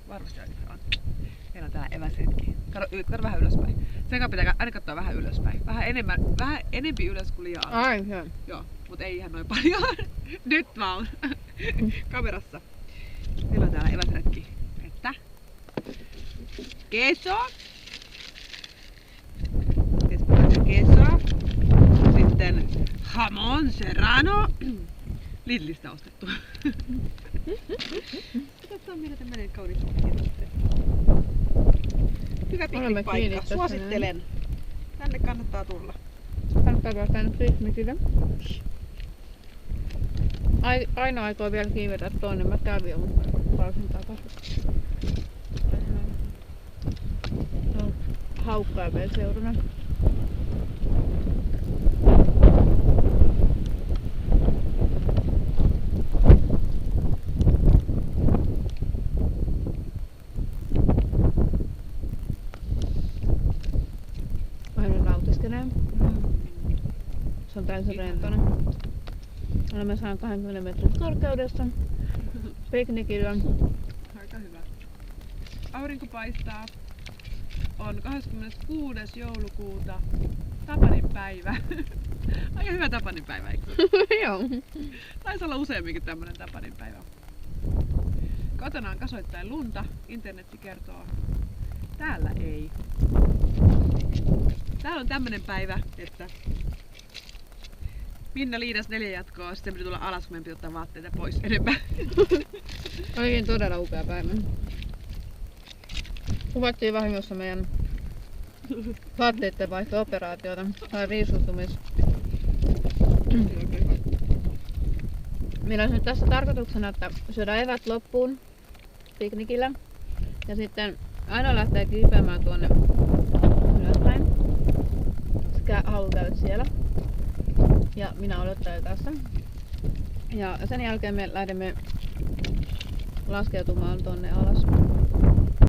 Varmasti on. Meillä on täällä eväshetki. Kato vähän ylöspäin. Sen pitää aina katsoa vähän ylöspäin. Vähän enempi ylös kuin liian alas. Ai, joo. Joo, mutta ei ihan noin paljon. Nyt vaan. Kamerassa. Meillä on täällä eväshetki. Että queso. Queso. Sitten jamon serrano. Lidlistä ostettu. Katsotaan millä tämmönen kaunis kirjoitteet. Hyvä piknikpaikka. Suosittelen. Tänne kannattaa tulla. Kannattaa tänne piknikille. Ainoa aikoo vielä kiivetä tuonne. Mä kävin jo, mutta palsin takaisin. No, haukkaa vielä seurana. Aina nautiskelee. Se on täysin rentoinen. Olemme saan 20 metrin korkeudessa piknikillä. Aika hyvä. Aurinko paistaa. On 26. joulukuuta. Tapanin päivä. Aika hyvä Tapanin päivä, eikö? Joo. Taisi olla useamminkin tämmönen Tapanin päivä. Kotona on kasoittain lunta. Internetti kertoo. Täällä ei. Täällä on tämmönen päivä, että Minna liidas 4 jatkoa, sitten piti tulla alas, kun meidän piti ottaa vaatteita pois enemmän. Olikin todella upea päivä. Kuvattiin vahingossa meidän vaatteiden vaihto-operaatiota tai riisutumis. Meillä on nyt tässä tarkoituksena, että syödään evät loppuun piknikillä ja sitten aina lähtee kiipeämään tuonne ylöspäin. Halu käydä siellä. Ja minä odottelen tässä. Ja sen jälkeen me lähdemme laskeutumaan tonne alas.